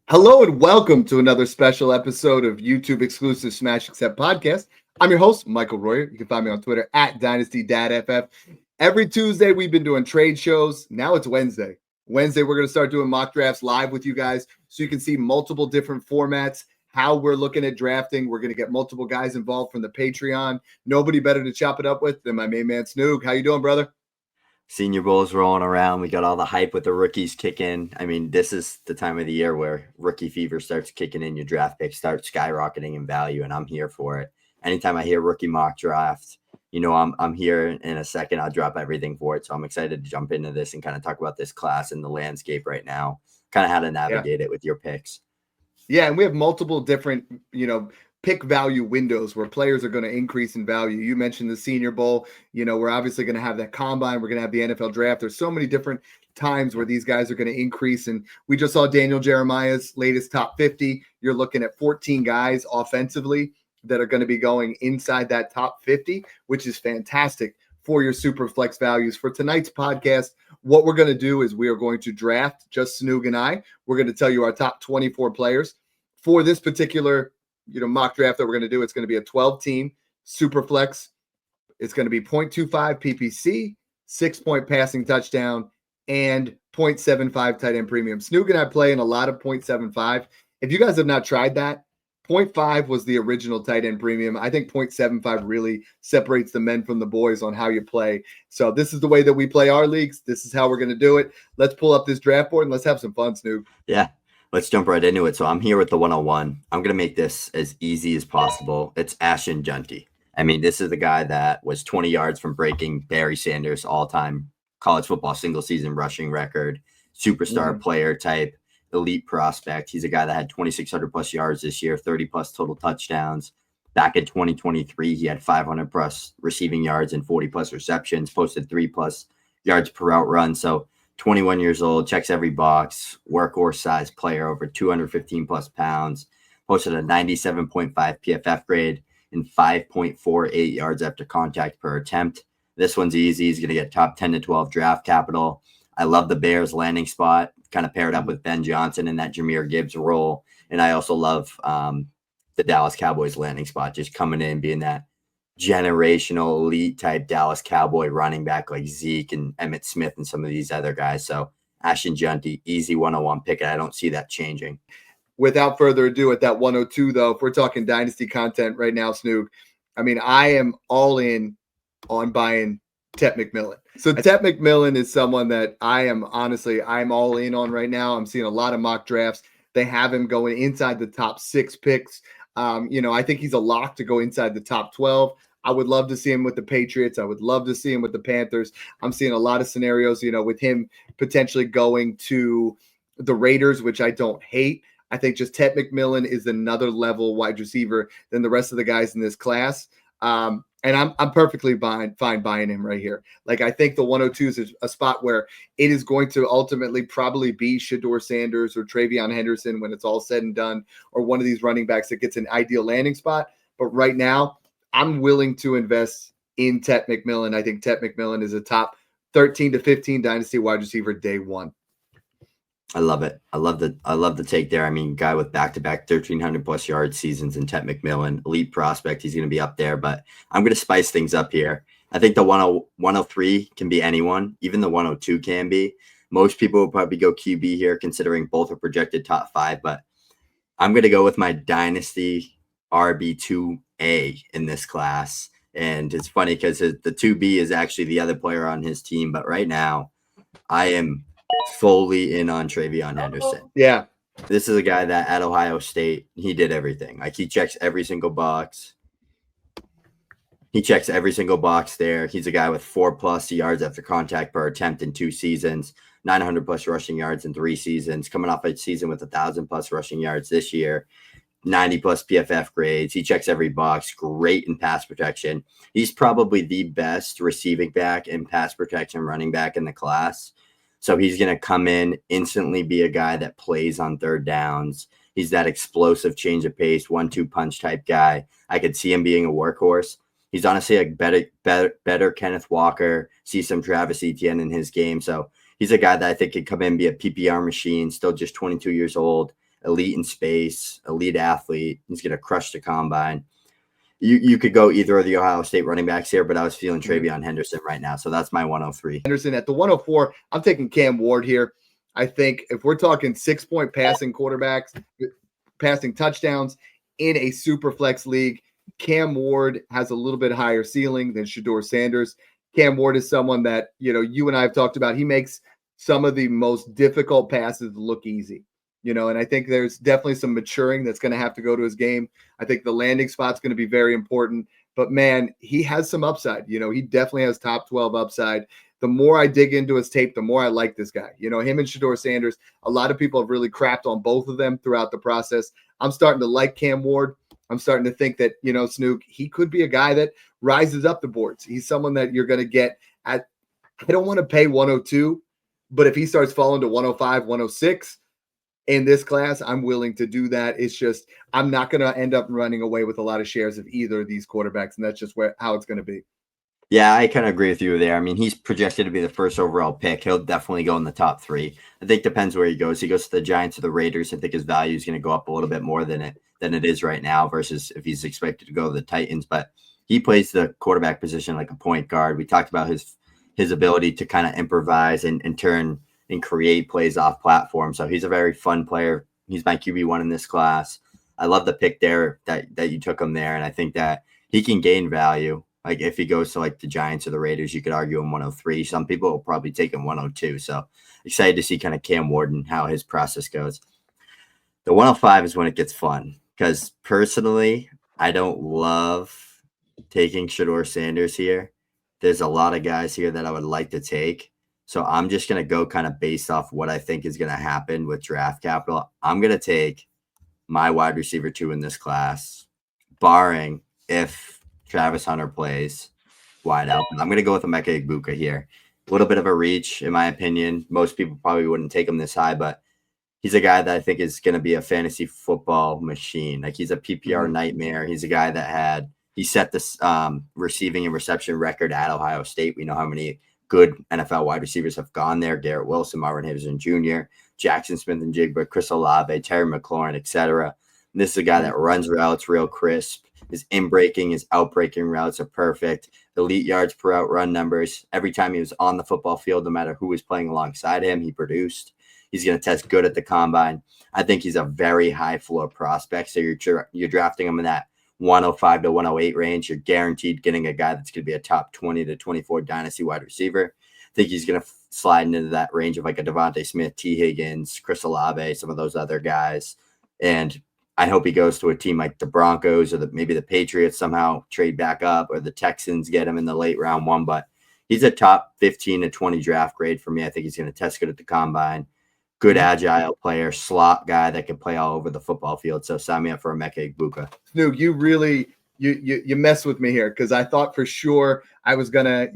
Hello and welcome to another special episode of YouTube exclusive Smash Accept podcast. I'm your host, Michael Royer. You can find me on Twitter at DynastyDadFF. Every Tuesday, we've been doing trade shows. Now it's Wednesday. Wednesday, we're going to start doing mock drafts live with you guys so you can see multiple different formats, how we're looking at drafting. We're going to get multiple guys involved from the Patreon. Nobody better to chop it up with than my main man, Snoog. How you doing, brother? Senior Bowl's rolling around. We got all the hype with the rookies kicking. I mean, this is the time of the year where rookie fever starts kicking in. Your draft picks start skyrocketing in value, and I'm here for it. Anytime I hear rookie mock draft, you know I'm here in a second. I'll drop everything for it. So I'm excited to jump into this and kind of talk about this class and the landscape right now, kind of how to navigate it with your picks. Yeah, and we have multiple different, pick value windows where players are going to increase in value. You mentioned the Senior Bowl. We're obviously going to have that combine. We're going to have the NFL draft. There's so many different times where these guys are going to increase. And we just saw Daniel Jeremiah's latest top 50. You're looking at 14 guys offensively that are going to be going inside that top 50, which is fantastic for your Superflex values. For tonight's podcast, what we're going to do is we are going to draft, just Snoog and I. We're going to tell you our top 24 players. For this particular mock draft that we're going to do, it's going to be a 12-team Superflex. It's going to be 0.25 PPC, 6-point passing touchdown, and 0.75 tight end premium. Snoog and I play in a lot of 0.75. If you guys have not tried that, 0.5 was the original tight end premium. I think 0.75 really separates the men from the boys on how you play. So this is the way that we play our leagues. This is how we're going to do it. Let's pull up this draft board and let's have some fun, Snoog. Yeah. Let's jump right into it. So I'm here with the 101. I'm going to make this as easy as possible. It's Ashton Jeanty. I mean, this is the guy that was 20 yards from breaking Barry Sanders' all-time college football single-season rushing record, superstar player type, elite prospect. He's a guy that had 2,600-plus yards this year, 30-plus total touchdowns. Back in 2023, he had 500-plus receiving yards and 40-plus receptions, posted 3-plus yards per route run. So 21 years old, checks every box, workhorse size player, over 215 plus pounds, posted a 97.5 PFF grade and 5.48 yards after contact per attempt. This one's easy. He's going to get top 10 to 12 draft capital. I love the Bears landing spot, kind of paired up with Ben Johnson in that Jahmyr Gibbs role. And I also love the Dallas Cowboys landing spot, just coming in, being that generational elite type Dallas Cowboy running back like Zeke and Emmitt Smith and some of these other guys. So Ashton Jeanty, easy 101 pick, and I don't see that changing. Without further ado, at that 102, though, if we're talking dynasty content right now, Snoog, I mean, I am all in on buying Tet McMillan. So Tet McMillan is someone that I'm all in on right now. I'm seeing a lot of mock drafts. They have him going inside the top 6 picks. I think he's a lock to go inside the top 12. I would love to see him with the Patriots. I would love to see him with the Panthers. I'm seeing a lot of scenarios, with him potentially going to the Raiders, which I don't hate. I think just Tet McMillan is another level wide receiver than the rest of the guys in this class. And I'm perfectly fine buying him right here. Like, I think the 102 is a spot where it is going to ultimately probably be Shedeur Sanders or TreVeyon Henderson when it's all said and done, or one of these running backs that gets an ideal landing spot. But right now, I'm willing to invest in Tet McMillan. I think Tet McMillan is a top 13 to 15 dynasty wide receiver day one. I love it. I love the take there. I mean, guy with back-to-back 1,300 plus yard seasons in Tet McMillan, elite prospect. He's going to be up there, but I'm going to spice things up here. I think the 103 can be anyone. Even the 102 can be. Most people will probably go QB here, considering both are projected top 5, but I'm going to go with my Dynasty RB2A in this class. And it's funny because the 2B is actually the other player on his team, but right now I am fully in on TreVeyon Henderson. Yeah. This is a guy that at Ohio State, he did everything. Like, he checks every single box. He checks every single box there. He's a guy with 4+ yards after contact per attempt in 2 seasons, 900+ rushing yards in 3 seasons, coming off a season with 1,000+ rushing yards this year, 90+ PFF grades. He checks every box, great in pass protection. He's probably the best receiving back and pass protection running back in the class. So he's going to come in, instantly be a guy that plays on third downs. He's that explosive change of pace, 1-2 punch type guy. I could see him being a workhorse. He's honestly a better Kenneth Walker, see some Travis Etienne in his game. So he's a guy that I think could come in, be a PPR machine, still just 22 years old, elite in space, elite athlete. He's going to crush the combine. You could go either of the Ohio State running backs here, but I was feeling TreVeyon Henderson right now. So that's my 103. Henderson at the 104. I'm taking Cam Ward here. I think if we're talking 6-point passing quarterbacks, passing touchdowns in a super flex league, Cam Ward has a little bit higher ceiling than Shedeur Sanders. Cam Ward is someone that, you and I have talked about. He makes some of the most difficult passes look easy, and I think there's definitely some maturing that's going to have to go to his game. I think the landing spot's going to be very important, but man, he has some upside. He definitely has top 12 upside. The more I dig into his tape, the more I like this guy. Him and Shedeur Sanders, a lot of people have really crapped on both of them throughout the process. I'm starting to like Cam Ward. I'm starting to think that, Snoog, he could be a guy that rises up the boards. He's someone that you're going to get at, I don't want to pay 102, but if he starts falling to 105, 106 in this class, I'm willing to do that. It's just, I'm not going to end up running away with a lot of shares of either of these quarterbacks, and that's just how it's going to be. Yeah, I kind of agree with you there. I mean, he's projected to be the first overall pick. He'll definitely go in the top 3. I think depends where he goes. He goes to the Giants or the Raiders. I think his value is going to go up a little bit more than it is right now versus if he's expected to go to the Titans. But he plays the quarterback position like a point guard. We talked about his ability to kind of improvise and turn and create plays off platform. So he's a very fun player. He's my QB1 in this class. I love the pick there that you took him there. And I think that he can gain value. Like if he goes to like the Giants or the Raiders, you could argue him 103. Some people will probably take him 102. So excited to see kind of Cam Ward and how his process goes. The 105 is when it gets fun because personally, I don't love taking Shedeur Sanders here. There's a lot of guys here that I would like to take. So I'm just going to go kind of based off what I think is going to happen with draft capital. I'm going to take my wide receiver 2 in this class, barring if Travis Hunter plays wide open. I'm going to go with Emeka Egbuka here. A little bit of a reach, in my opinion. Most people probably wouldn't take him this high, but he's a guy that I think is going to be a fantasy football machine. Like he's a PPR nightmare. He's a guy that he set this receiving and reception record at Ohio State. We know how many good NFL wide receivers have gone there. Garrett Wilson, Omarion Hampton Jr., Jackson Smith-Njigba, Chris Olave, Terry McLaurin, etc. This is a guy that runs routes real crisp. His in-breaking, his out-breaking routes are perfect. Elite yards per out run numbers. Every time he was on the football field, no matter who was playing alongside him, he produced. He's going to test good at the combine. I think he's a very high floor prospect. So you're drafting him in that 105 to 108 range. You're guaranteed getting a guy that's going to be a top 20 to 24 dynasty wide receiver. I think he's going to slide into that range of like a Devontae Smith, T. Higgins, Chris Olave, some of those other guys. And I hope he goes to a team like the Broncos or maybe the Patriots somehow trade back up, or the Texans get him in the late round 1. But he's a top 15 to 20 draft grade for me. I think he's going to test good at the combine. Good agile player, slot guy that can play all over the football field. So sign me up for Emeka Egbuka. Snoog, you really you mess with me here because I thought for sure I was gonna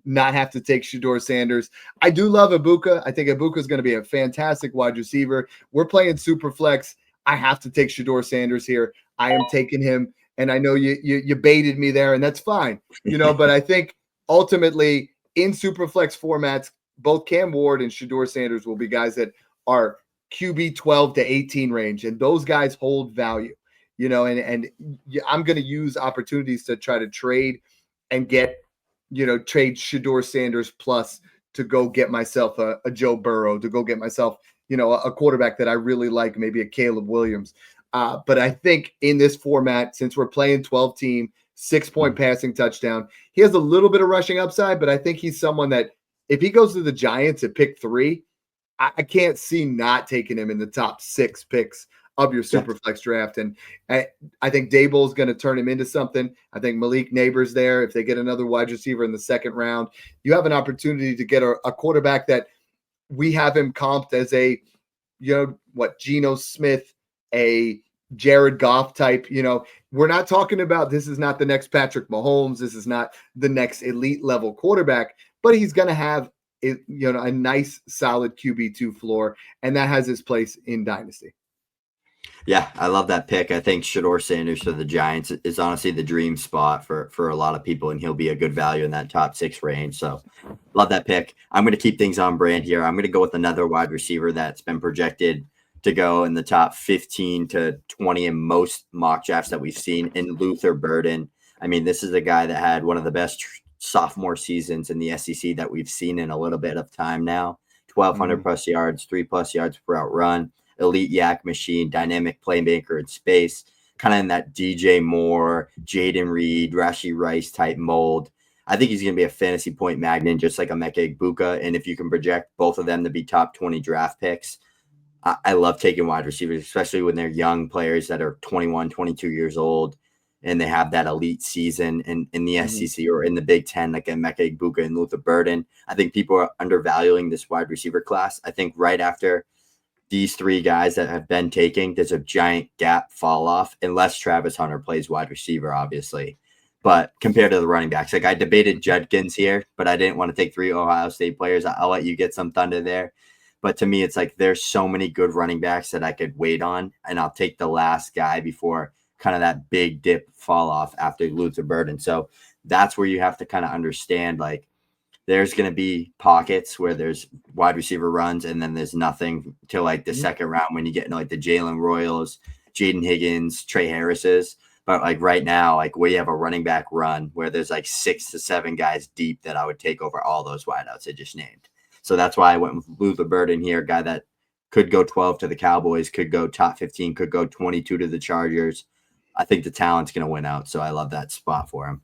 not have to take Shedeur Sanders. I do love Egbuka. I think Egbuka is going to be a fantastic wide receiver. We're playing Superflex. I have to take Shedeur Sanders here. I am taking him, and I know you baited me there, and that's fine. But I think ultimately in Superflex formats, both Cam Ward and Shedeur Sanders will be guys that are QB 12 to 18 range, and those guys hold value. And I'm going to use opportunities to try to trade and trade Shedeur Sanders plus to go get myself a Joe Burrow, to go get myself a quarterback that I really like, maybe a Kaleb Williams. But I think in this format, since we're playing 12 team, 6-point passing touchdown, he has a little bit of rushing upside, but I think he's someone that if he goes to the Giants at pick 3, I can't see not taking him in the top 6 picks of your Superflex draft. And I think Daboll is going to turn him into something. I think Malik Neighbors there, if they get another wide receiver in the 2nd round, you have an opportunity to get a quarterback that we have him comped as a, Geno Smith, a Jared Goff type. We're not talking about, this is not the next Patrick Mahomes. This is not the next elite level quarterback, but he's going to have a nice solid QB2 floor, and that has his place in Dynasty. Yeah, I love that pick. I think Shedeur Sanders to the Giants is honestly the dream spot for a lot of people, and he'll be a good value in that top 6 range. So love that pick. I'm going to keep things on brand here. I'm going to go with another wide receiver that's been projected to go in the top 15 to 20 in most mock drafts that we've seen in Luther Burden. I mean, this is a guy that had one of the best sophomore seasons in the SEC that we've seen in a little bit of time now. 1,200 plus yards, 3+ yards per out run, elite yak machine, dynamic playmaker in space, kind of in that DJ Moore, Jaden Reed, Rashee Rice type mold. I think he's going to be a fantasy point magnet, just like Emeka Egbuka. And if you can project both of them to be top 20 draft picks, I love taking wide receivers, especially when they're young players that are 21, 22 years old, and they have that elite season in the SEC or in the Big Ten, like Emeka Egbuka and Luther Burden. I think people are undervaluing this wide receiver class. I think right after these three guys that have been taking, there's a giant gap fall off, unless Travis Hunter plays wide receiver, obviously. But compared to the running backs, like I debated Judkins here, but I didn't want to take 3 Ohio State players. I'll let you get some thunder there. But to me, it's like there's so many good running backs that I could wait on, and I'll take the last guy before kind of that big dip fall off after Luther Burden. So that's where you have to kind of understand, like, there's going to be pockets where there's wide receiver runs, and then there's nothing till like the second round when you get into like the Jalen Royals, Jayden Higgins, Tre Harris's. But like right now, like where you have a running back run where there's like 6 to 7 guys deep that I would take over all those wideouts I just named. So that's why I went with Luther Burden here, a guy that could go 12 to the Cowboys, could go top 15, could go 22 to the Chargers. I think the talent's going to win out, so I love that spot for him.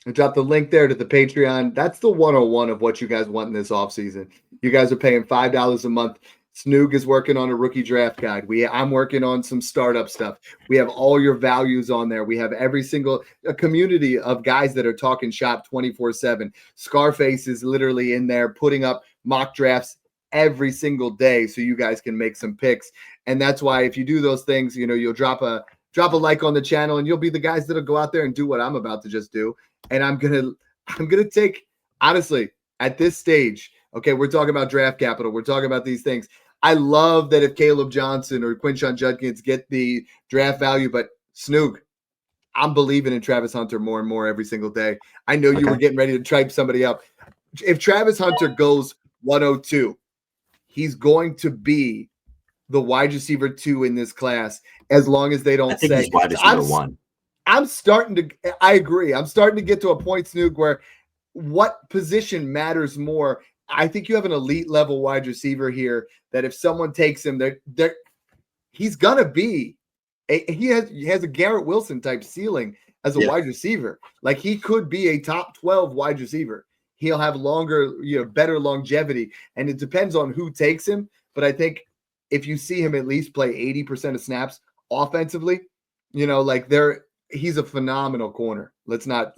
I dropped the link there to the Patreon. That's the 101 of what you guys want in this offseason. You guys are paying $5 a month. Snoog is working on a rookie draft guide. I'm working on some startup stuff. We have all your values on there. We have every single community of guys that are talking shop 24/7. Scarface is literally in there putting up mock drafts every single day so you guys can make some picks. And that's why if you do those things, you'll drop a like on the channel, and you'll be the guys that'll go out there and do what I'm about to just do. And I'm gonna take, honestly, at this stage, okay, we're talking about draft capital. We're talking about these things. I love that if Kaleb Johnson or Quinshon Judkins get the draft value, but Snoog, I'm believing in Travis Hunter more and more every single day. I know you were getting ready to tripe somebody up. If Travis Hunter goes 102, he's going to be the wide receiver 2 in this class, as long as they don't I think say he's wide receiver 1. I agree. I'm starting to get to a point, Snoog, where what position matters more. I think you have an elite level wide receiver here that if someone takes him, he's gonna be he has a Garrett Wilson type ceiling as a wide receiver. Like he could be a top 12 wide receiver. He'll have longer, better longevity, and it depends on who takes him. But I think if you see him at least play 80% of snaps offensively, he's a phenomenal corner. Let's not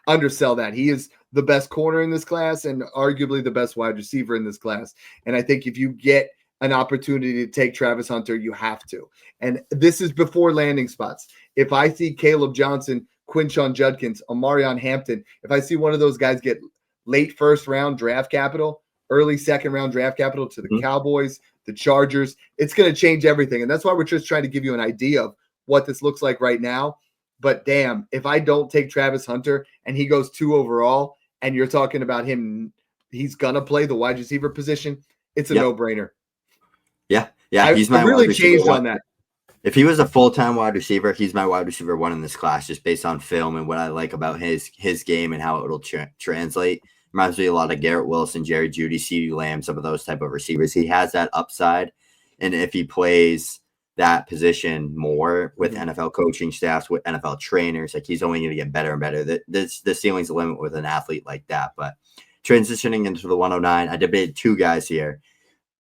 undersell that. He is the best corner in this class and arguably the best wide receiver in this class. And I think if you get an opportunity to take Travis Hunter, you have to. And this is before landing spots. If I see Kaleb Johnson, Quinshon Judkins, Omarion Hampton, if I see one of those guys get late first round draft capital, early second round draft capital to the Cowboys, the Chargers, it's going to change everything. And that's why we're just trying to give you an idea of what this looks like right now. But damn, if I don't take Travis Hunter and he goes 2 overall, and you're talking about him, he's going to play the wide receiver position, it's a no-brainer. Yeah. He's my really wide receiver changed 1. on that. If he was a full-time wide receiver, he's my wide receiver 1 in this class, just based on film and what I like about his game and how it'll translate. Reminds me a lot of Garrett Wilson, Jerry Jeudy, CeeDee Lamb, some of those type of receivers. He has that upside, and if he plays that position more with NFL coaching staffs, with NFL trainers, like he's only going to get better and better. The ceiling's the limit with an athlete like that. But transitioning into the 109, I debated 2 guys here,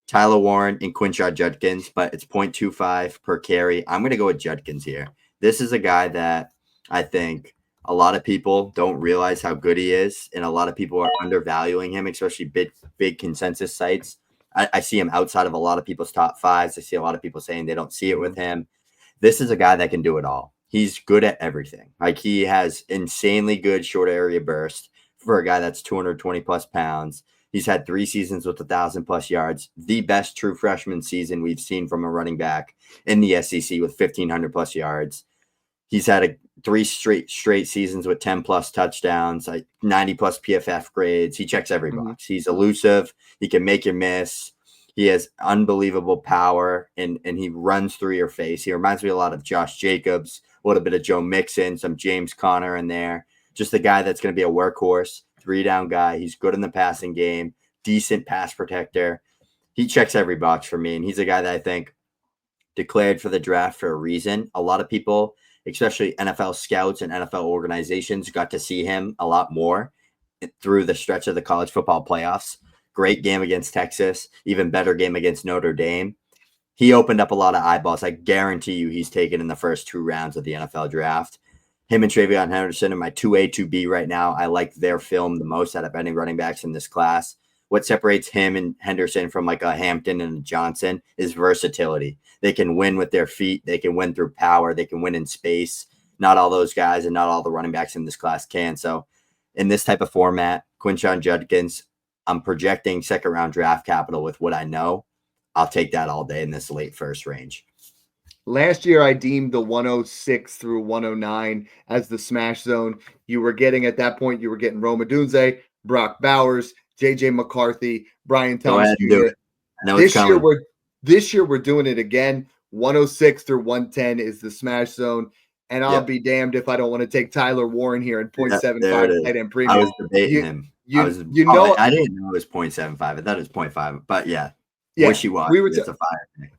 Tyler Warren and Quinshon Judkins, but it's 0.25 per carry. I'm going to go with Judkins here. This is a guy that I think a lot of people don't realize how good he is, and a lot of people are undervaluing him, especially big consensus sites. I see him outside of a lot of people's top 5s. I see a lot of people saying they don't see it with him. This is a guy that can do it all. He's good at everything. Like he has insanely good short area burst for a guy that's 220 plus pounds. He's had 3 seasons with 1,000 plus yards, the best true freshman season we've seen from a running back in the SEC with 1,500 plus yards. He's had 3 straight seasons with 10 plus touchdowns, 90 plus PFF grades. He checks every box. He's elusive. He can make you miss. He has unbelievable power, and he runs through your face. He reminds me a lot of Josh Jacobs, a little bit of Joe Mixon, some James Conner in there. Just a guy that's going to be a workhorse, 3-down guy. He's good in the passing game, decent pass protector. He checks every box for me, and he's a guy that I think declared for the draft for a reason. A lot of people, especially NFL scouts and NFL organizations, got to see him a lot more through the stretch of the college football playoffs. Great game against Texas, even better game against Notre Dame. He opened up a lot of eyeballs. I guarantee you he's taken in the first 2 rounds of the NFL draft. Him and TreVeyon Henderson are my 2A, 2B right now. I like their film the most out of any running backs in this class. What separates him and Henderson from like a Hampton and a Johnson is versatility. They can win with their feet. They can win through power. They can win in space. Not all those guys and not all the running backs in this class can. So in this type of format, Quinshon Judkins, I'm projecting 2nd-round draft capital with what I know. I'll take that all day in this late first range. Last year, I deemed the 106 through 109 as the smash zone. You were getting, at that point, you were getting Rome Odunze, Brock Bowers, J.J. McCarthy, Brian Thomas Jr. This year, we're doing it again. 106 through 110 is the smash zone. And I'll be damned if I don't want to take Tyler Warren here at 0.75 tight end premium. I was debating him. I didn't know it was 0.75. I thought it was 0.5. But yeah. Wishy-washy. It's a fire thing.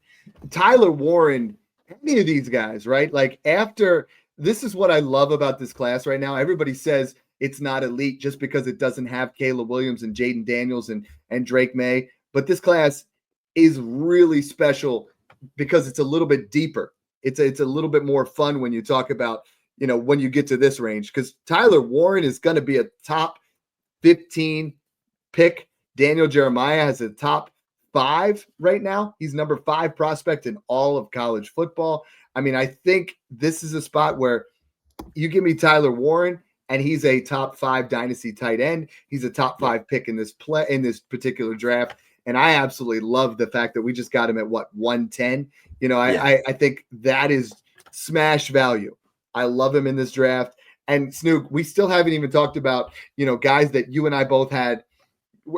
Tyler Warren, any of these guys, right? Like after this is what I love about this class right now. Everybody says it's not elite just because it doesn't have Caleb Williams and Jaden Daniels and Drake May. But this class is really special because it's a little bit deeper. It's a little bit more fun when you talk about, when you get to this range, because Tyler Warren is going to be a top 15 pick. Daniel Jeremiah has a top 5 right now. He's number 5 prospect in all of college football. I mean, I think this is a spot where you give me Tyler Warren and he's a top 5 dynasty tight end. He's a top 5 pick in this particular draft. And I absolutely love the fact that we just got him at 110. I think that is smash value. I love him in this draft. And Snoog, we still haven't even talked about, guys that you and I both had.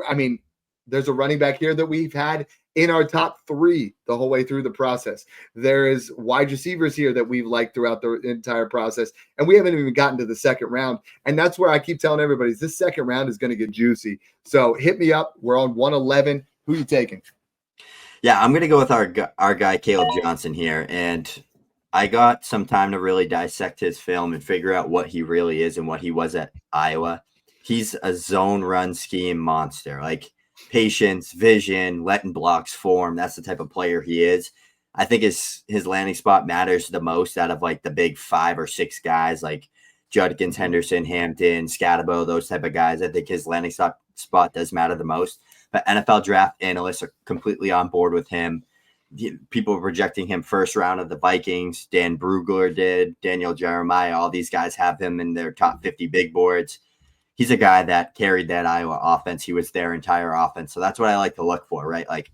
I mean, there's a running back here that we've had in our top 3 the whole way through the process. There is wide receivers here that we've liked throughout the entire process. And we haven't even gotten to the 2nd round. And that's where I keep telling everybody this 2nd round is going to get juicy. So hit me up. We're on 111. Who are you taking? Yeah, I'm going to go with our guy, Kaleb Johnson here. And I got some time to really dissect his film and figure out what he really is and what he was at Iowa. He's a zone run scheme monster. Like patience, vision, letting blocks form. That's the type of player he is. I think his landing spot matters the most out of like the big 5 or 6 guys like Judkins, Henderson, Hampton, Skattebo, those type of guys. I think his landing spot does matter the most. But NFL draft analysts are completely on board with him. People are projecting him 1st round of the Vikings. Dan Brugler did. Daniel Jeremiah. All these guys have him in their top 50 big boards. He's a guy that carried that Iowa offense. He was their entire offense. So that's what I like to look for, right? Like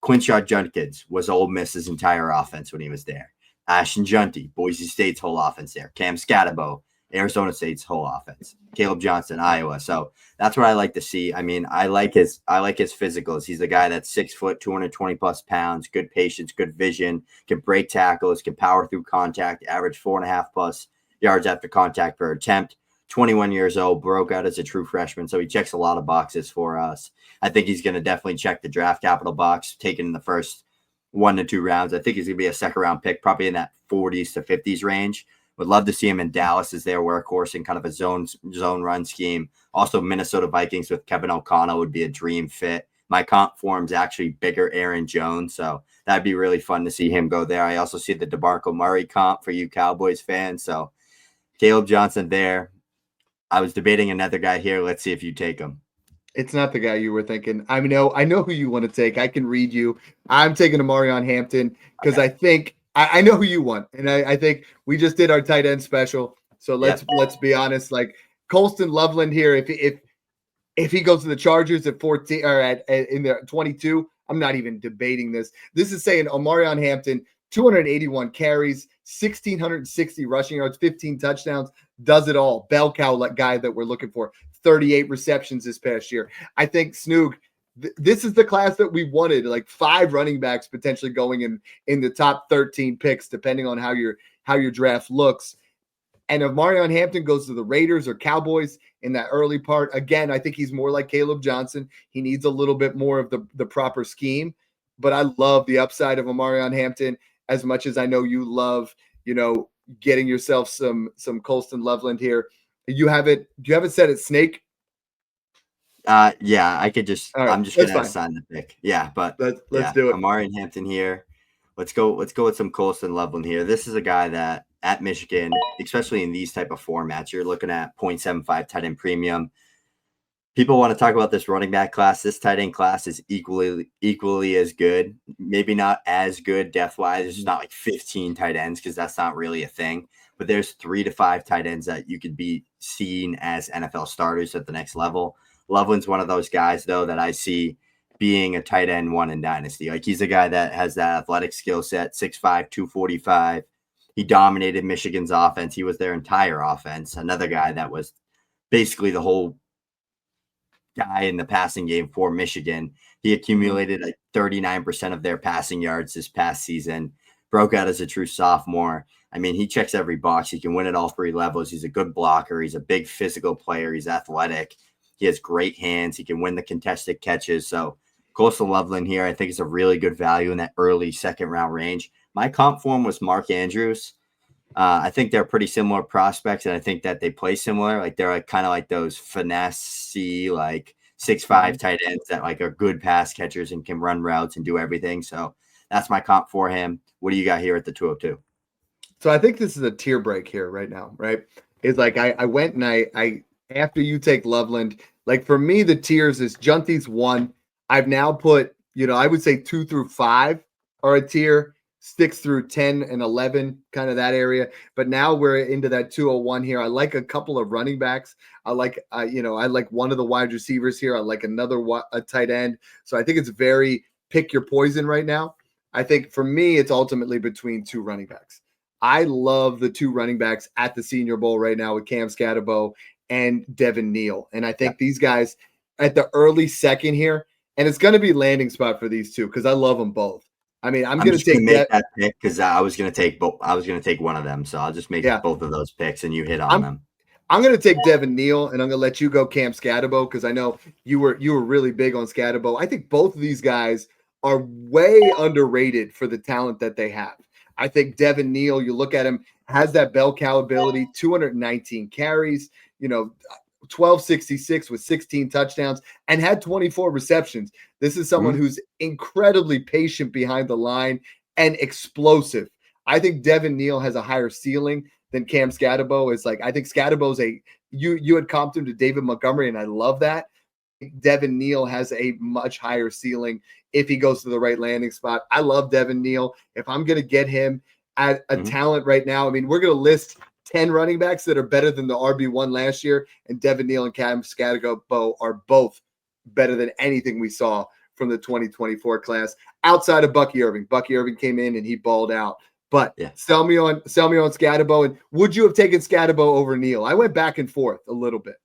Quinshon Judkins was Ole Miss's entire offense when he was there. Ashton Jeanty, Boise State's whole offense there. Cam Skattebo, Arizona State's whole offense. Kaleb Johnson, Iowa. So that's what I like to see. I mean, I like his physicals. He's a guy that's 6 foot, 220 plus pounds, good patience, good vision, can break tackles, can power through contact, average 4.5 plus yards after contact per attempt. 21 years old, broke out as a true freshman. So he checks a lot of boxes for us. I think he's going to definitely check the draft capital box, taken in the first 1 to 2 rounds. I think he's going to be a 2nd round pick, probably in that 40s to 50s range. Would love to see him in Dallas as their workhorse in kind of a zone run scheme. Also, Minnesota Vikings with Kevin O'Connell would be a dream fit. My comp for him is actually bigger Aaron Jones, so that'd be really fun to see him go there. I also see the DeMarco Murray comp for you Cowboys fans. So Kaleb Johnson there. I was debating another guy here. Let's see if you take him. It's not the guy you were thinking. I know who you want to take. I can read you. I'm taking Omarion Hampton because I think I know who you want, and I think we just did our tight end special. So let's be honest. Like Colston Loveland here, if he goes to the Chargers at 14 or in the 22, I'm not even debating this. This is saying Omarion Hampton, 281 carries, 1,660 rushing yards, 15 touchdowns, does it all. Bell cow guy that we're looking for. 38 receptions this past year. I think Snoog, this is the class that we wanted, like 5 running backs potentially going in the top 13 picks, depending on how your draft looks. And if Omarion Hampton goes to the Raiders or Cowboys in that early part, again, I think he's more like Kaleb Johnson. He needs a little bit more of the proper scheme. But I love the upside of Omarion Hampton as much as I know you love, getting yourself some Colston Loveland here. Do you have it set at Snake? Yeah, I could just. All right, I'm just gonna fine. assign the pick. Yeah, but let's do it. Omarion Hampton here. Let's go with some Colston Loveland here. This is a guy that at Michigan, especially in these type of formats, you're looking at 0.75 tight end premium. People want to talk about this running back class. This tight end class is equally as good. Maybe not as good depth wise. There's not like 15 tight ends because that's not really a thing. But there's 3 to 5 tight ends that you could be seen as NFL starters at the next level. Loveland's one of those guys though that I see being a tight end 1 in Dynasty. Like he's a guy that has that athletic skill set, 6'5", 245. He dominated Michigan's offense. He was their entire offense. Another guy that was basically the whole guy in the passing game for Michigan. He accumulated like 39% of their passing yards this past season, broke out as a true sophomore. I mean, he checks every box. He can win at all 3 levels. He's a good blocker. He's a big physical player. He's athletic. He has great hands. He can win the contested catches. So Colston Loveland here, I think, is a really good value in that early second-round range. My comp for him was Mark Andrews. I think they're pretty similar prospects, and I think that they play similar. Like they're like kind of like those finesse-y, like 6'5" tight ends that like are good pass catchers and can run routes and do everything. So that's my comp for him. What do you got here at the 202? So I think this is a tier break here right now, right? It's like I went and I after you take Loveland, like for me, the tiers is Junty's 1. I've now put, I would say 2 through 5 are a tier, 6 through 10 and 11, kind of that area. But now we're into that 201 here. I like a couple of running backs. I like, I like one of the wide receivers here. I like a tight end. So I think it's very pick your poison right now. I think for me, it's ultimately between 2 running backs. I love the 2 running backs at the Senior Bowl right now with Cam Skattebo and Devin Neal. And I think these guys at the early second here, and it's going to be landing spot for these 2 because I love them both. I mean, I'm going to take that pick because I was going to take both. I was going to take one of them, so I'll just make both of those picks, and you hit on them. I'm going to take Devin Neal, and I'm going to let you go Cam Skattebo because I know you were really big on Skattebo. I think both of these guys are way underrated for the talent that they have. I think Devin Neal, you look at him, has that bell cow ability, 219 carries, 1266 with 16 touchdowns and had 24 receptions. This is someone who's incredibly patient behind the line and explosive. I think Devin Neal has a higher ceiling than Cam Skattebo is. Like, I think Skattebo's you had comped him to David Montgomery, and I love that. Devin Neal has a much higher ceiling if he goes to the right landing spot. I love Devin Neal. If I'm going to get him at a talent right now, I mean, we're going to list 10 running backs that are better than the RB1 last year, and Devin Neal and Cam Skattebo are both better than anything we saw from the 2024 class outside of Bucky Irving. Bucky Irving came in and he balled out. But sell me on Skattebo. And would you have taken Skattebo over Neal? I went back and forth a little bit.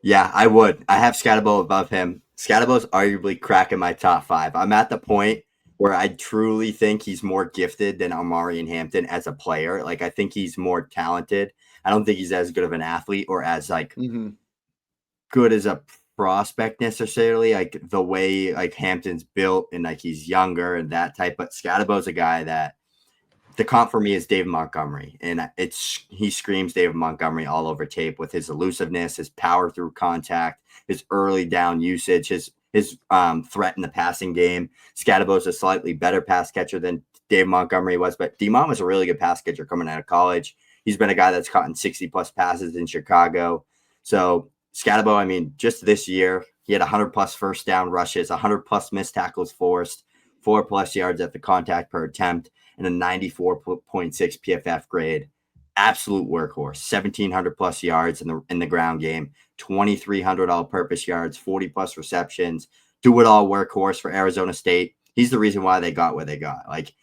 Yeah, I would. I have Skattebo above him. Skattebo's arguably cracking my top 5. I'm at the point where I truly think he's more gifted than Omarion Hampton as a player. Like, I think he's more talented. I don't think he's as good of an athlete or as like good as a prospect necessarily. Like the way like Hampton's built and like he's younger and that type. But Skattebo's a guy that the comp for me is David Montgomery, and he screams David Montgomery all over tape with his elusiveness, his power through contact, his early down usage, his threat in the passing game. Skattebo's a slightly better pass catcher than Dave Montgomery was, but D-Mont was a really good pass catcher coming out of college. He's been a guy that's caught in 60-plus passes in Chicago. So Skattebo, I mean, just this year, he had 100-plus first down rushes, 100-plus missed tackles forced, 4+ yards at the contact per attempt, and a 94.6 PFF grade. Absolute workhorse. 1,700+ yards in the ground game, 2,300 all-purpose yards, 40+ receptions. Do it all workhorse for Arizona State. He's the reason why they got where they got. Like,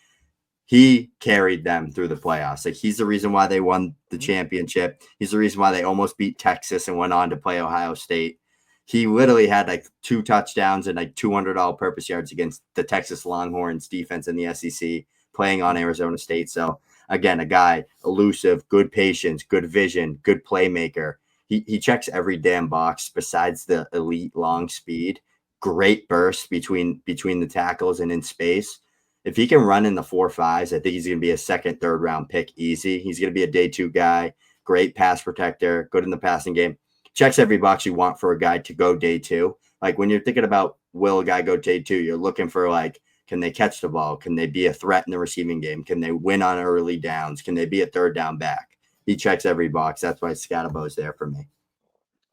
he carried them through the playoffs. Like, he's the reason why they won the championship. He's the reason why they almost beat Texas and went on to play Ohio State. He literally had like 2 touchdowns and like 200 all-purpose yards against the Texas Longhorns defense in the SEC, playing on Arizona State. So again, a guy elusive, good patience, good vision, good playmaker. He checks every damn box besides the elite long speed. Great burst between the tackles and in space. If he can run in the 4.5s, I think he's going to be a second, third round pick easy. He's going to be a day 2 guy, great pass protector, good in the passing game. Checks every box you want for a guy to go day 2. Like when you're thinking about will a guy go day 2, you're looking for like, can they catch the ball? Can they be a threat in the receiving game? Can they win on early downs? Can they be a third down back? He checks every box. That's why Skattebo is there for me.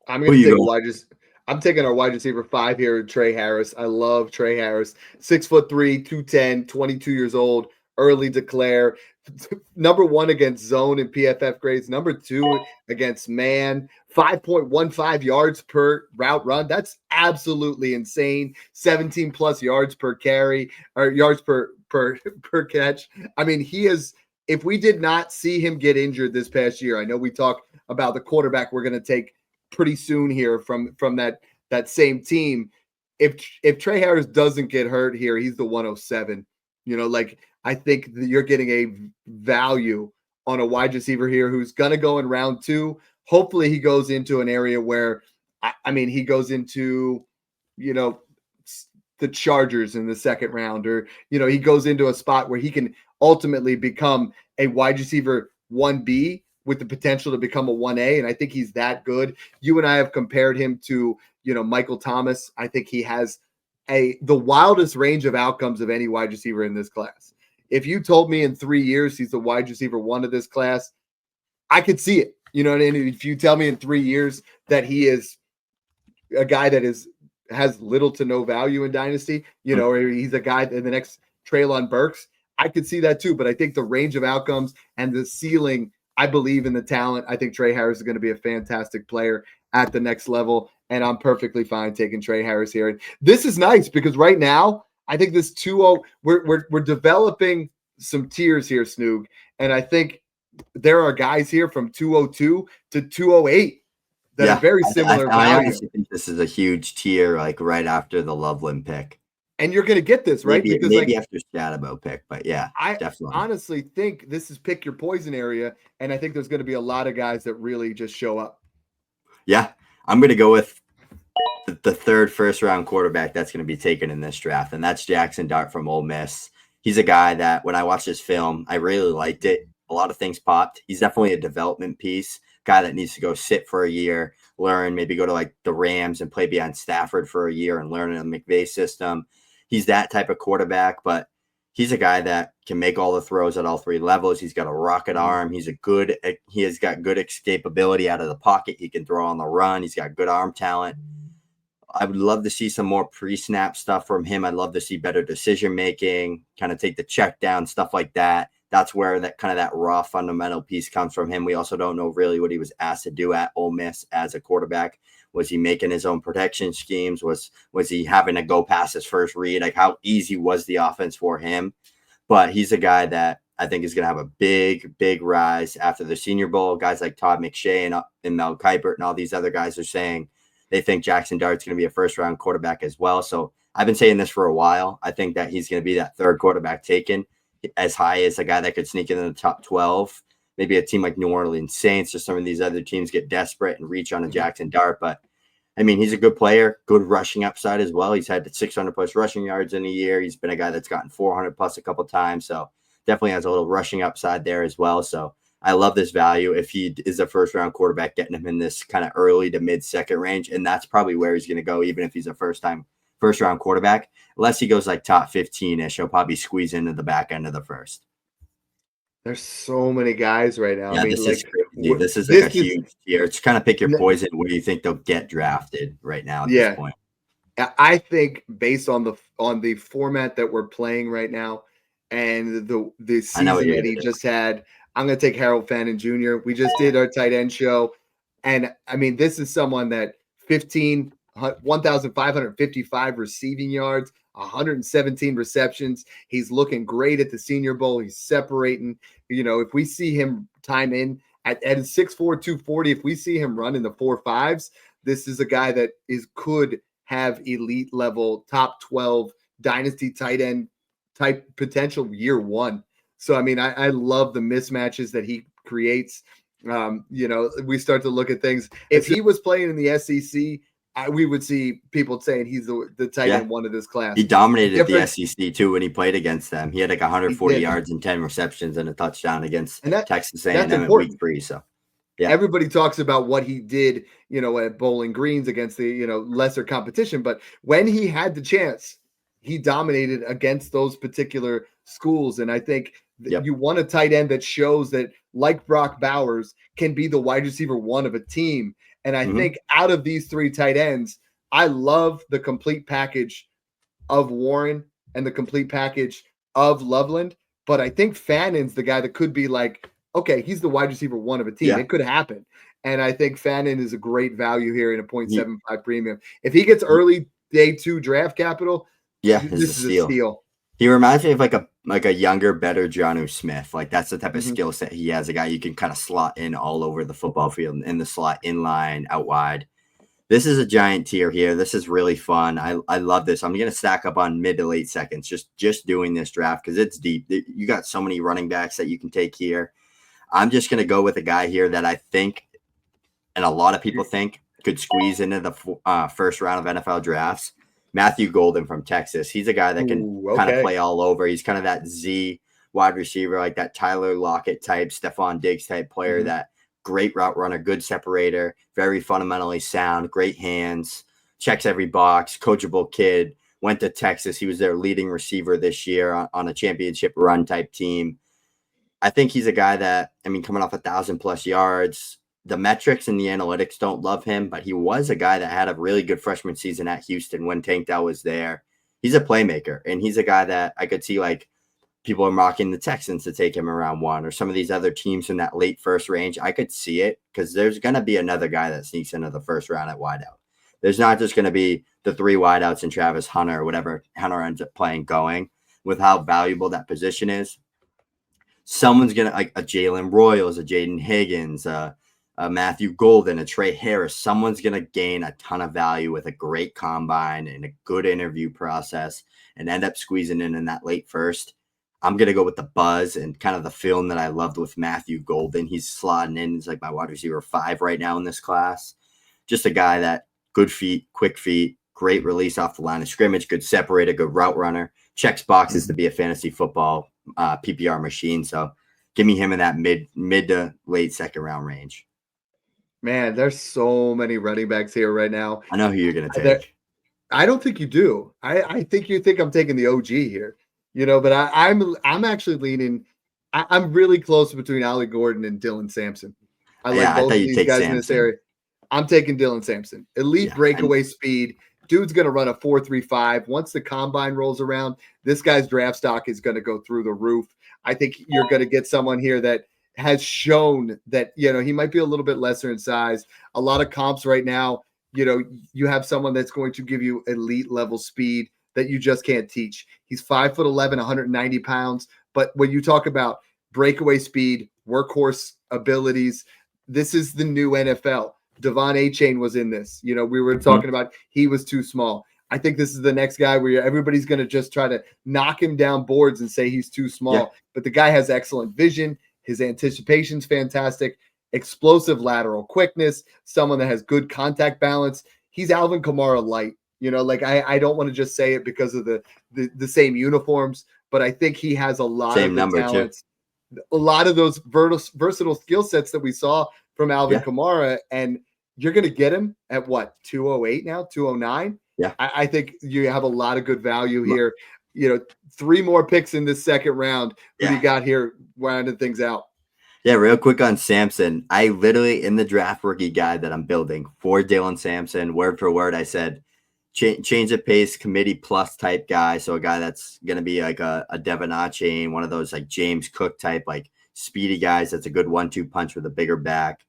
I'm going to take I'm taking our wide receiver 5 here, Tre Harris. I love Tre Harris. 6'3", 210, 22 years old, early declare. Number 1 against zone and PFF grades. Number 2 against man. 5.15 yards per route run. That's absolutely insane. 17 plus yards per carry or yards per catch. I mean, he is. If we did not see him get injured this past year, I know we talk about the quarterback we're going to take pretty soon here from that same team. If Tre Harris doesn't get hurt here, he's the 107. Like I think you're getting a value on a wide receiver here who's going to go in round 2. Hopefully he goes into an area where, I mean, he goes into, the Chargers in the second round, or, he goes into a spot where he can ultimately become a wide receiver 1B with the potential to become a 1A. And I think he's that good. You and I have compared him to, Michael Thomas. I think he has the wildest range of outcomes of any wide receiver in this class. If you told me in 3 years he's the wide receiver 1 of this class, I could see it. You know what I mean? If you tell me in 3 years that he is a guy that has little to no value in Dynasty, or he's a guy in the next Treylon Burks, I could see that too. But I think the range of outcomes and the ceiling, I believe in the talent. I think Tre Harris is going to be a fantastic player at the next level, and I'm perfectly fine taking Tre Harris here. And this is nice because right now, I think this 2-0, we're developing some tiers here, Snoog, and I think there are guys here from 202 to 208 that are very similar I value. honestly think this is a huge tier, like right after the Loveland pick. And you're going to get this, right? Maybe after Skattebo pick, but yeah, I definitely. honestly think this is pick your poison area, and I think there's going to be a lot of guys that really just show up. Yeah, I'm going to go with the third first-round quarterback that's going to be taken in this draft, and that's Jaxson Dart from Ole Miss. He's a guy that when I watched this film, I really liked it. A lot of things popped. He's definitely a development piece, guy that needs to go sit for a year, learn, maybe go to like the Rams and play behind Stafford for a year and learn in the McVay system. He's that type of quarterback, but he's a guy that can make all the throws at all 3 levels. He's got a rocket arm. He has got good escapability out of the pocket. He can throw on the run. He's got good arm talent. I would love to see some more pre-snap stuff from him. I'd love to see better decision-making, kind of take the check down, stuff like that. That's where that raw fundamental piece comes from him. We also don't know really what he was asked to do at Ole Miss as a quarterback. Was he making his own protection schemes? Was he having to go past his first read? Like how easy was the offense for him? But he's a guy that I think is going to have a big, big rise after the Senior Bowl. Guys like Todd McShay and Mel Kiper and all these other guys are saying they think Jaxson Dart's going to be a first-round quarterback as well. So I've been saying this for a while. I think that he's going to be that third quarterback taken, as high as a guy that could sneak in the top 12. Maybe a team like New Orleans Saints or some of these other teams get desperate and reach on a Jaxson Dart. But, I mean, he's a good player, good rushing upside as well. He's had 600-plus rushing yards in a year. He's been a guy that's gotten 400-plus a couple times. So definitely has a little rushing upside there as well. So I love this value if he is a first-round quarterback, getting him in this kind of early to mid-second range. And that's probably where he's going to go, even if he's a first-round quarterback. Unless he goes like top 15-ish, he'll probably squeeze into the back end of the first. There's so many guys right now. Yeah, I mean, this is crazy. This is like a huge tier. It's kind of pick your poison. Where do you think they'll get drafted right now at this point? I think based on the format that we're playing right now and the season that he just had, I'm going to take Harold Fannin Jr. We just did our tight end show. And, I mean, this is someone that 1,555 receiving yards, 117 receptions. He's looking great at the Senior Bowl. He's separating. If we see him time in at 6'4", 240, if we see him run in the 4.5s, this is a guy that could have elite level top 12 dynasty tight end type potential year one. So, I mean, I love the mismatches that he creates. We start to look at things. If he was playing in the SEC, we would see people saying he's the tight end one of this class. He dominated the SEC too when he played against them. He had like 140 yards and 10 receptions and a touchdown against Texas A&M in week 3. So, yeah, everybody talks about what he did, at Bowling Greens against the lesser competition. But when he had the chance, he dominated against those particular schools. And I think you want a tight end that shows that, like Brock Bowers, can be the wide receiver one of a team. And I think out of these 3 tight ends, I love the complete package of Warren and the complete package of Loveland. But I think Fannin's the guy that could be like, okay, he's the wide receiver one of a team. Yeah. It could happen. And I think Fannin is a great value here in a 0.75 premium. If he gets early day 2 draft capital, this is a steal. He reminds me of like a younger, better Jonnu Smith. Like that's the type of skill set he has. A guy you can kind of slot in all over the football field, in the slot, in line, out wide. This is a giant tier here. This is really fun. I love this. I'm going to stack up on mid to late seconds just doing this draft because it's deep. You got so many running backs that you can take here. I'm just going to go with a guy here that I think, and a lot of people think, could squeeze into the first round of NFL drafts. Matthew Golden from Texas. He's a guy that can kind of play all over. He's kind of that Z wide receiver, like that Tyler Lockett type, Stephon Diggs type player, that great route runner, good separator, very fundamentally sound, great hands, checks every box, coachable kid, went to Texas. He was their leading receiver this year on a championship run type team. I think he's a guy that, coming off 1,000+ yards, the metrics and the analytics don't love him, but he was a guy that had a really good freshman season at Houston when Tank Dell was there. He's a playmaker, and he's a guy that I could see like people are mocking the Texans to take him around 1 or some of these other teams in that late first range. I could see it because there's going to be another guy that sneaks into the first round at wideout. There's not just going to be the 3 wideouts and Travis Hunter or whatever Hunter ends up playing going with how valuable that position is. Someone's going to, like a Jalen Royals, a Jayden Higgins, Matthew Golden, a Tre Harris, someone's going to gain a ton of value with a great combine and a good interview process and end up squeezing in that late first. I'm going to go with the buzz and kind of the film that I loved with Matthew Golden. He's slotting in. He's like my wide receiver 5 right now in this class. Just a guy that good feet, quick feet, great release off the line of scrimmage, good separator, good route runner, checks boxes to be a fantasy football PPR machine. So give me him in that mid to late second round range. Man, there's so many running backs here right now. I know who you're going to take. I don't think you do. I think you think I'm taking the OG here, but I'm actually leaning. I'm really close between Ollie Gordon and Dylan Sampson. I like both of these guys Sampson in this area. I'm taking Dylan Sampson. Elite breakaway speed. Dude's going to run a 4.35. Once the combine rolls around, this guy's draft stock is going to go through the roof. I think you're going to get someone here that has shown that, he might be a little bit lesser in size. A lot of comps right now, you have someone that's going to give you elite level speed that you just can't teach. He's 5'11", 190 pounds. But when you talk about breakaway speed, workhorse abilities, this is the new NFL. Devon Achane was in this. We were talking about he was too small. I think this is the next guy where everybody's going to just try to knock him down boards and say he's too small. Yeah. But the guy has excellent vision. His anticipation's fantastic, explosive lateral quickness, someone that has good contact balance. He's Alvin Kamara light. I don't want to just say it because of the same uniforms, but I think he has a lot of talents, a lot of those versatile skill sets that we saw from Alvin Kamara. And you're going to get him at what, 208 now, 209? Yeah. I think you have a lot of good value here. 3 more picks in this second round. Who do you got here rounding things out? Yeah, real quick on Sampson. I literally, in the draft rookie guide that I'm building for Dylan Sampson, word for word, I said, change of pace, committee plus type guy. So a guy that's going to be like a Devin Achane, one of those like James Cook type, like speedy guys. That's a good 1-2 punch with a bigger back.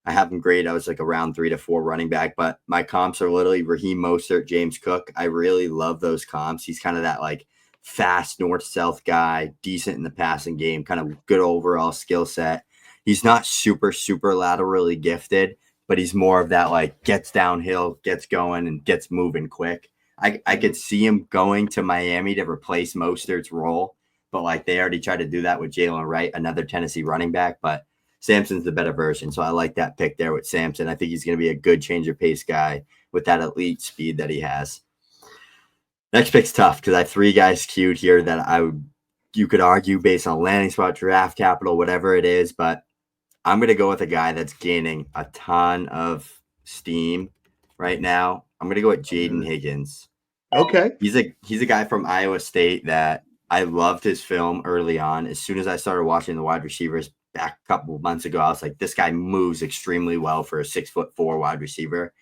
I have him graded. I was like around 3 to 4 running back, but my comps are literally Raheem Mostert, James Cook. I really love those comps. He's kind of that like fast north-south guy, decent in the passing game, kind of good overall skill set. He's not super, super laterally gifted, but he's more of that like gets downhill, gets going, and gets moving quick. I could see him going to Miami to replace Mostert's role, but like they already tried to do that with Jalen Wright, another Tennessee running back, but Sampson's the better version. So I like that pick there with Sampson. I think he's going to be a good change of pace guy with that elite speed that he has. Next pick's tough because I have 3 guys queued here that you could argue based on landing spot, draft capital, whatever it is, but I'm going to go with a guy that's gaining a ton of steam right now. I'm going to go with Jayden Higgins. Okay. He's a guy from Iowa State that I loved his film early on. As soon as I started watching the wide receivers back a couple of months ago, I was like, this guy moves extremely well for a 6'4" wide receiver.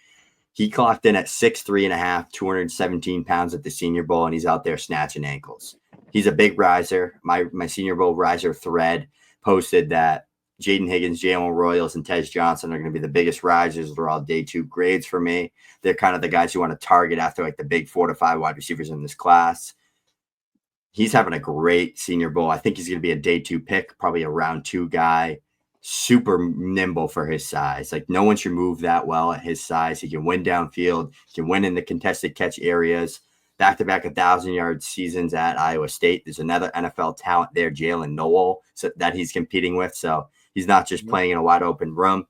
He clocked in at 6'3.5", 217 pounds at the Senior Bowl, and he's out there snatching ankles. He's a big riser. My Senior Bowl riser thread posted that Jayden Higgins, Jalen Royals, and Tej Johnson are going to be the biggest risers. They're all day 2 grades for me. They're kind of the guys you want to target after like the big 4 to 5 wide receivers in this class. He's having a great Senior Bowl. I think he's going to be a day 2 pick, probably a round 2 guy. Super nimble for his size. Like no one should move that well at his size. He can win downfield. He can win in the contested catch areas. Back-to-back 1,000-yard seasons at Iowa State. There's another NFL talent there, Jalen Milroe, that he's competing with. So he's not just playing in a wide open room.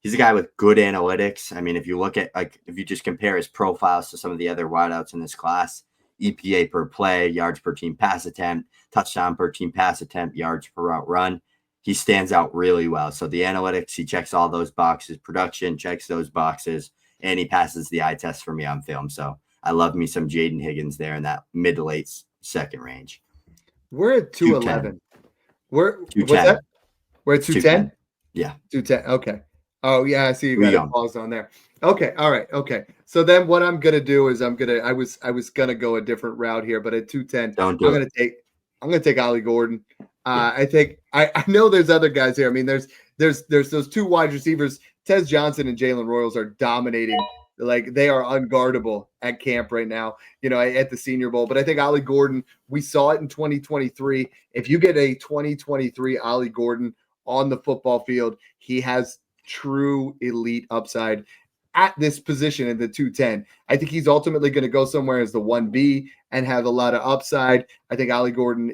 He's a guy with good analytics. I mean, if you look at if you just compare his profiles to some of the other wideouts in this class, EPA per play, yards per team pass attempt, touchdown per team pass attempt, yards per route run, he stands out really well. So the analytics, he checks all those boxes. Production checks those boxes, and he passes the eye test for me on film. So I love me some Jayden Higgins there in that mid to late second range. We're at 211. We're 210. What's that? We're at 210? Yeah. 210. Okay. Oh, yeah, I see you got a pause on there. Okay. All right. Okay. So then what I'm going to do is I was going to go a different route here, but at 210, I'm going to take Ollie Gordon. I think I know there's other guys here. I mean, there's those 2 wide receivers, Tej Johnson and Jalen Royals, are dominating. Like they are unguardable at camp right now, at the Senior Bowl. But I think Ollie Gordon, we saw it in 2023. If you get a 2023 Ollie Gordon on the football field, he has true elite upside at this position in the 210. I think he's ultimately going to go somewhere as the 1B and have a lot of upside. I think Ollie Gordon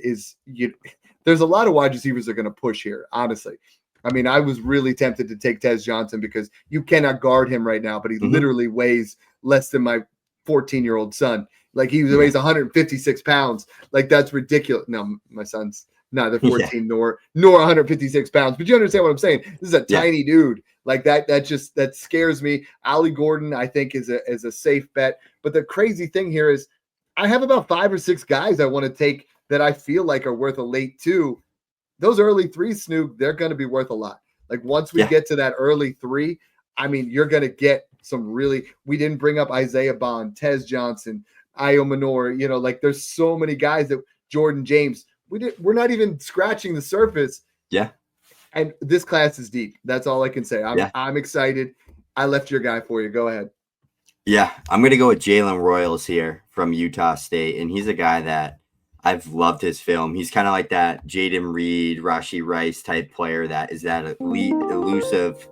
there's a lot of wide receivers that are going to push here, honestly. I mean, I was really tempted to take Tej Johnson because you cannot guard him right now, but he literally weighs less than my 14-year-old son. Like he weighs 156 pounds. Like that's ridiculous. No, my son's neither 14 nor 156 pounds, but you understand what I'm saying. This is a tiny dude. Like that scares me. Ollie Gordon, I think, is a safe bet. But the crazy thing here is I have about 5 or 6 guys I want to take that I feel like are worth a late 2. Those early 3s, Snoog, they're going to be worth a lot. Like once we get to that early 3, I mean, you're going to get some really – we didn't bring up Isaiah Bond, Tej Johnson, Io Manor. Like there's so many guys that – Jordan James. We're not even scratching the surface. Yeah. And this class is deep. That's all I can say. I'm excited. I left your guy for you. Go ahead. Yeah, I'm going to go with Jalen Royals here from Utah State, and he's a guy that I've loved his film. He's kind of like that Jaden Reed, Rashee Rice type player that is that elite, elusive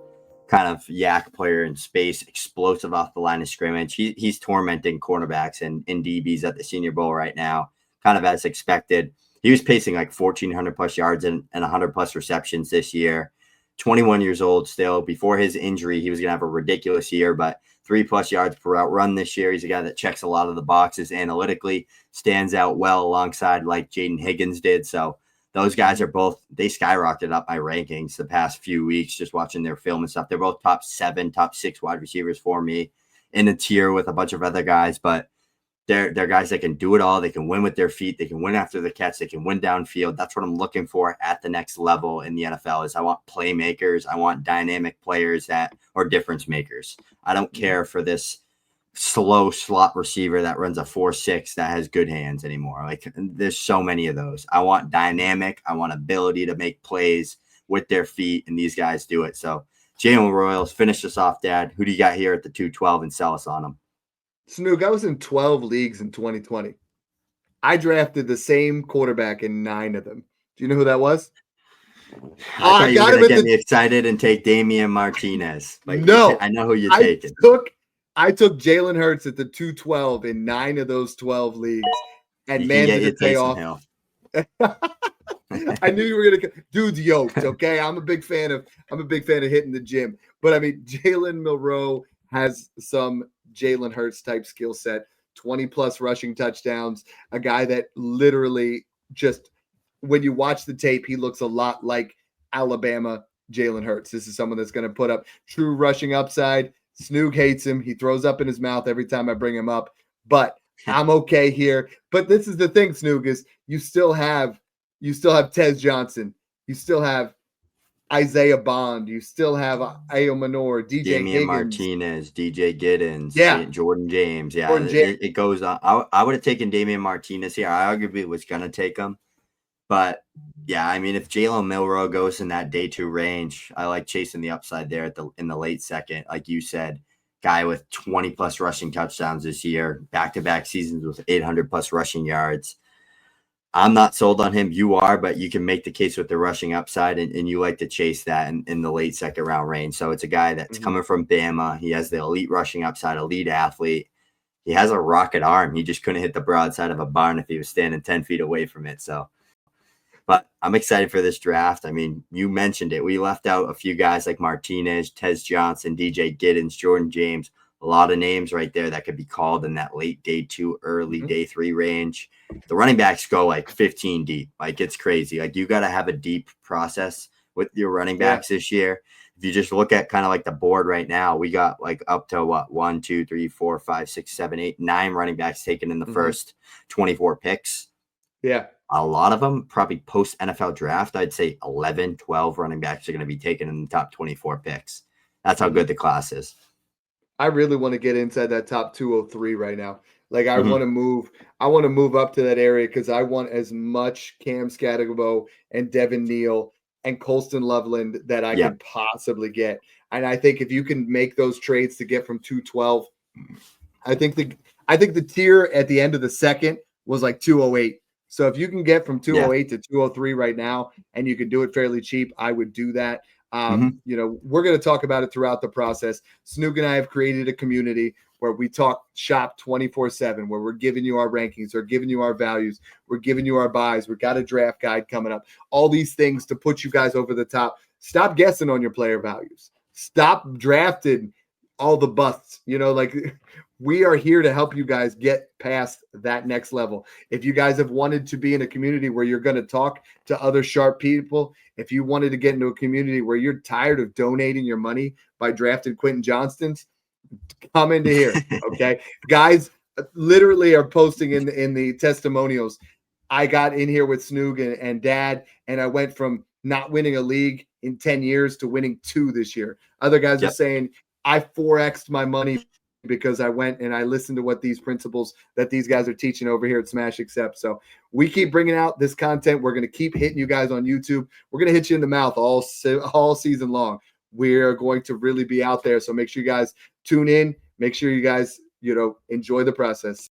kind of yak player in space, explosive off the line of scrimmage. He's tormenting cornerbacks and DBs at the Senior Bowl right now, kind of as expected. He was pacing like 1,400 plus yards and 100 plus receptions this year. 21 years old still. Before his injury, he was going to have a ridiculous year, but 3+ yards per route run this year. He's a guy that checks a lot of the boxes analytically, stands out well alongside like Jayden Higgins did. So those guys are both, they skyrocketed up my rankings the past few weeks, just watching their film and stuff. They're both top 7, top 6 wide receivers for me in a tier with a bunch of other guys, but they're guys that can do it all. They can win with their feet. They can win after the catch. They can win downfield. That's what I'm looking for at the next level in the NFL is I want playmakers. I want dynamic players that are difference makers. I don't care for this slow slot receiver that runs a 4.6 that has good hands anymore. Like there's so many of those. I want dynamic. I want ability to make plays with their feet, and these guys do it. So Jalen Royals, finish us off, Dad. Who do you got here at the 212 and sell us on them? Snoog, I was in 12 leagues in 2020. I drafted the same quarterback in 9 of them. Do you know who that was? I thought you were got going him to at get the me excited and take Damian Martinez. Like, no. I know who you're I taking. I took Jalen Hurts at the 212 in 9 of those 12 leagues, and You can man, get did your it pay Taysom off. Hill. I knew you were gonna. Dude's yoked. Okay, I'm a big fan of hitting the gym, but I mean, Jalen Milroe has some Jalen Hurts type skill set. 20 plus rushing touchdowns. A guy that literally just, when you watch the tape, he looks a lot like Alabama Jalen Hurts. This is someone that's going to put up true rushing upside. Snoog hates him. He throws up in his mouth every time I bring him up, but I'm okay here. But this is the thing, Snoog, is you still have Tez Johnson. You still have Isaiah Bond. You still have Ayo Manor, DJ Damian Higgins, Martinez, DJ Giddens, yeah, Jordan James. Yeah, Jordan James. It goes on. I would have taken Damian Martinez here. I arguably was going to take him. But, yeah, I mean, if Jalen Milroe goes in that day 2 range, I like chasing the upside there in the late second. Like you said, guy with 20-plus rushing touchdowns this year, back-to-back seasons with 800-plus rushing yards. I'm not sold on him. You are, but you can make the case with the rushing upside, and you like to chase that in the late second round range. So it's a guy that's coming from Bama. He has the elite rushing upside, elite athlete. He has a rocket arm. He just couldn't hit the broadside of a barn if he was standing 10 feet away from it. So, but I'm excited for this draft. I mean, you mentioned it. We left out a few guys like Martinez, Tez Johnson, DJ Giddens, Jordan James. A lot of names right there that could be called in that late day 2, early day 3 range. The running backs go like 15 deep. Like, it's crazy. Like, you got to have a deep process with your running backs this year. If you just look at kind of like the board right now, we got like up to 1, 2, 3, 4, 5, 6, 7, 8, 9 running backs taken in the first 24 picks. Yeah. A lot of them probably post NFL draft. I'd say 11, 12 running backs are going to be taken in the top 24 picks. That's how good the class is. I really want to get inside that top 203 right now. Like, I want to move up to that area because I want as much Cam Skattebo and Devin Neal and Colston Loveland that I could possibly get. And I think if you can make those trades to get from 212, I think the tier at the end of the second was like 208. So if you can get from 208 to 203 right now, and you can do it fairly cheap, I would do that. You know, we're going to talk about it throughout the process. Snoog and I have created a community where we talk shop 24/7, where we're giving you our rankings, we're giving you our values, we're giving you our buys. We've got a draft guide coming up, all these things to put you guys over the top. Stop guessing on your player values. Stop drafting all the busts. You know, like, we are here to help you guys get past that next level. If you guys have wanted to be in a community where you're going to talk to other sharp people, if you wanted to get into a community where you're tired of donating your money by drafting Quinshon Judkins, come into here. Okay. Guys literally are posting in the testimonials. I got in here with Snoog and Dad, and I went from not winning a league in 10 years to winning 2 this year. Other guys are saying, I 4X'd my money because I went and I listened to what these principles that these guys are teaching over here at Smash Accept. So we keep bringing out this content. We're going to keep hitting you guys on YouTube. We're going to hit you in the mouth all season long. We're going to really be out there. So make sure you guys tune in. Make sure you guys, enjoy the process.